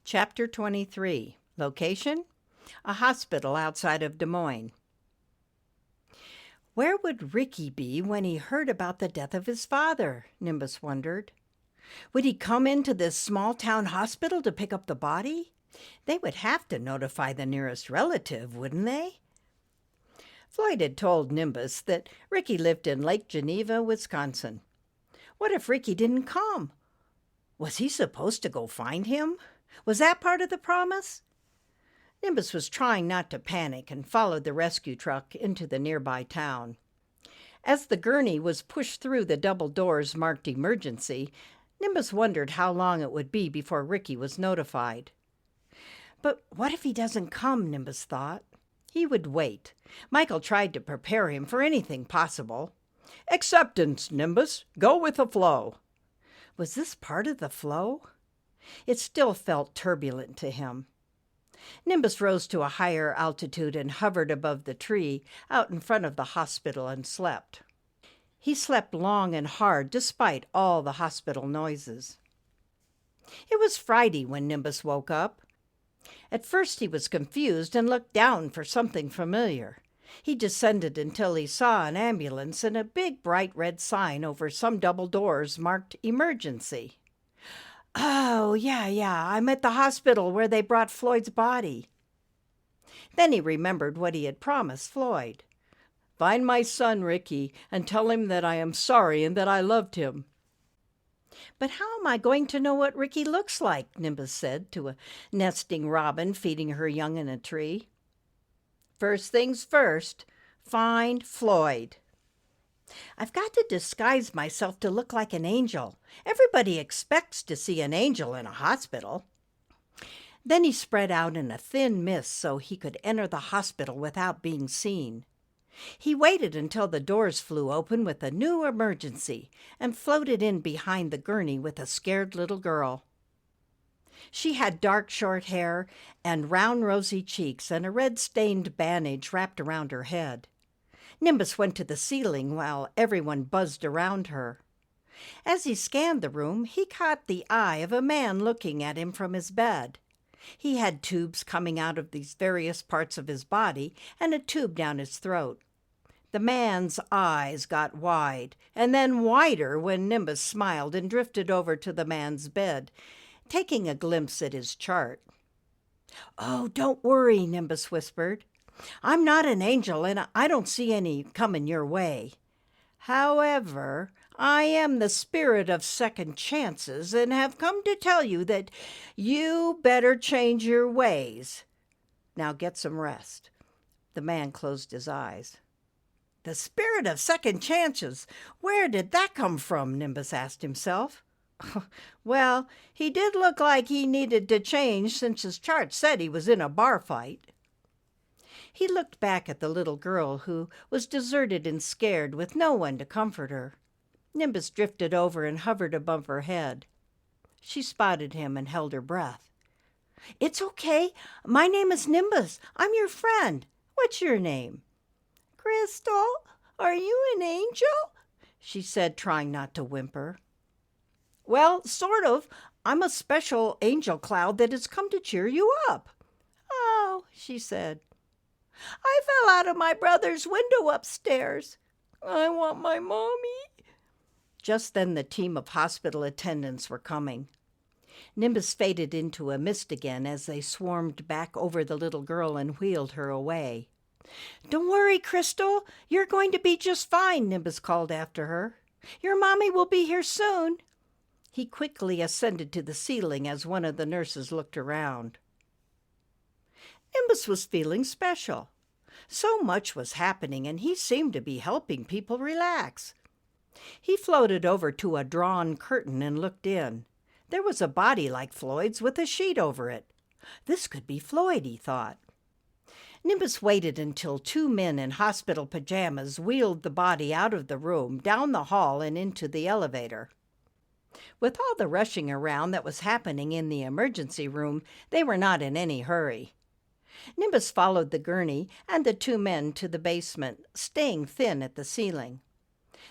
Chapter 23. Location? A hospital outside of Des Moines. Where would Ricky be when he heard about the death of his father? Nimbus wondered. Would he come into this small-town hospital to pick up the body? They would have to notify the nearest relative, wouldn't they? Floyd had told Nimbus that Ricky lived in Lake Geneva, Wisconsin. What if Ricky didn't come? Was he supposed to go find him? Was that part of the promise? Nimbus was trying not to panic and followed the rescue truck into the nearby town. As the gurney was pushed through the double doors marked emergency, Nimbus wondered how long it would be before Ricky was notified. But what if he doesn't come, Nimbus thought. He would wait. Michael tried to prepare him for anything possible. Acceptance, Nimbus. Go with the flow. Was this part of the flow? It still felt turbulent to him. Nimbus rose to a higher altitude and hovered above the tree out in front of the hospital and slept. He slept long and hard despite all the hospital noises. It was Friday when Nimbus woke up. At first he was confused and looked down for something familiar. He descended until he saw an ambulance and a big bright red sign over some double doors marked emergency. Oh, yeah, I'm at the hospital where they brought Floyd's body. Then he remembered what he had promised Floyd. Find my son, Ricky, and tell him that I am sorry and that I loved him. But how am I going to know what Ricky looks like? Nimbus said to a nesting robin feeding her young in a tree. First things first, find Floyd. I've got to disguise myself to look like an angel. Everybody expects to see an angel in a hospital. Then he spread out in a thin mist so he could enter the hospital without being seen. He waited until the doors flew open with a new emergency and floated in behind the gurney with a scared little girl. She had dark short hair and round rosy cheeks and a red-stained bandage wrapped around her head. Nimbus went to the ceiling while everyone buzzed around her. As he scanned the room, he caught the eye of a man looking at him from his bed. He had tubes coming out of these various parts of his body and a tube down his throat. The man's eyes got wide and then wider when Nimbus smiled and drifted over to the man's bed, taking a glimpse at his chart. Oh, don't worry, Nimbus whispered. I'm not an angel, and I don't see any coming your way. However, I am the spirit of second chances and have come to tell you that you better change your ways. Now get some rest. The man closed his eyes. The spirit of second chances? Where did that come from? Nimbus asked himself. Well, he did look like he needed to change since his chart said he was in a bar fight. He looked back at the little girl who was deserted and scared with no one to comfort her. Nimbus drifted over and hovered above her head. She spotted him and held her breath. It's okay. My name is Nimbus. I'm your friend. What's your name? Crystal, are you an angel? She said, trying not to whimper. Well, sort of. I'm a special angel cloud that has come to cheer you up. Oh, she said. I fell out of my brother's window upstairs. I want my mommy. Just then the team of hospital attendants were coming. Nimbus faded into a mist again as they swarmed back over the little girl and wheeled her away. Don't worry, Crystal. You're going to be just fine, Nimbus called after her. Your mommy will be here soon. He quickly ascended to the ceiling as one of the nurses looked around. Nimbus was feeling special. So much was happening, and he seemed to be helping people relax. He floated over to a drawn curtain and looked in. There was a body like Floyd's with a sheet over it. This could be Floyd, he thought. Nimbus waited until two men in hospital pajamas wheeled the body out of the room, down the hall, and into the elevator. With all the rushing around that was happening in the emergency room, they were not in any hurry. Nimbus followed the gurney and the two men to the basement, staying thin at the ceiling.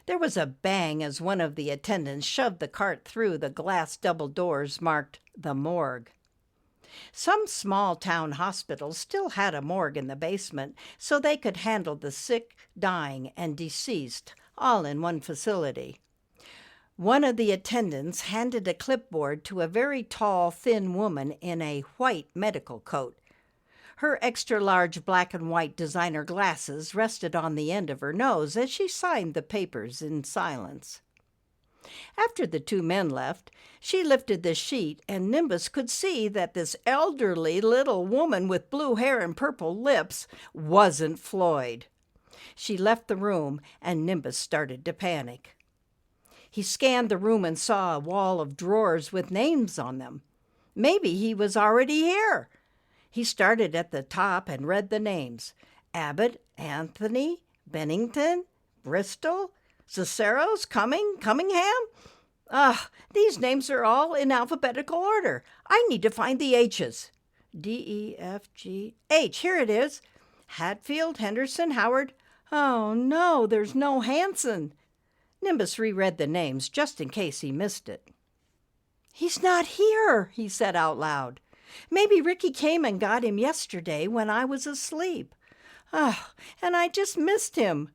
There was a bang as one of the attendants shoved the cart through the glass double doors marked the morgue. Some small town hospitals still had a morgue in the basement so they could handle the sick, dying, and deceased all in one facility. One of the attendants handed a clipboard to a very tall, thin woman in a white medical coat. Her extra-large black and white designer glasses rested on the end of her nose as she signed the papers in silence. After the two men left, she lifted the sheet, and Nimbus could see that this elderly little woman with blue hair and purple lips wasn't Floyd. She left the room, and Nimbus started to panic. He scanned the room and saw a wall of drawers with names on them. Maybe he was already here. He started at the top and read the names: Abbott, Anthony, Bennington, Bristol, Cicero's, Cummingham? These names are all in alphabetical order. I need to find the H's. D-E-F-G-H. Here it is. Hatfield, Henderson, Howard. Oh, no, there's no Hanson. Nimbus reread the names just in case he missed it. He's not here, he said out loud. Maybe Ricky came and got him yesterday when I was asleep. And I just missed him.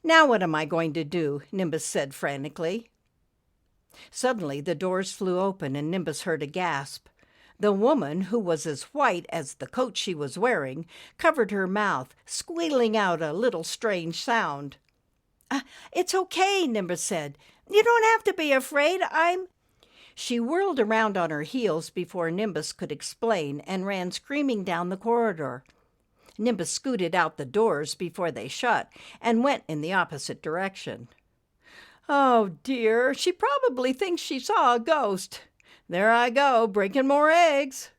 Now what am I going to do? Nimbus said frantically. Suddenly the doors flew open and Nimbus heard a gasp. The woman, who was as white as the coat she was wearing, covered her mouth, squealing out a little strange sound. It's okay, Nimbus said. You don't have to be afraid. She whirled around on her heels before Nimbus could explain and ran screaming down the corridor. Nimbus scooted out the doors before they shut and went in the opposite direction. Oh, dear, she probably thinks she saw a ghost. There I go, breaking more eggs.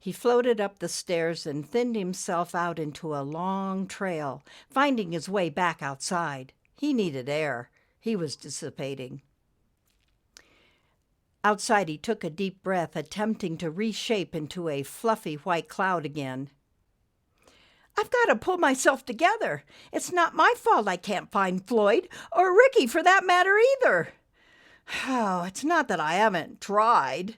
He floated up the stairs and thinned himself out into a long trail, finding his way back outside. He needed air. He was dissipating. Outside, he took a deep breath, attempting to reshape into a fluffy white cloud again. I've got to pull myself together. It's not my fault I can't find Floyd, or Ricky for that matter either. Oh, it's not that I haven't tried.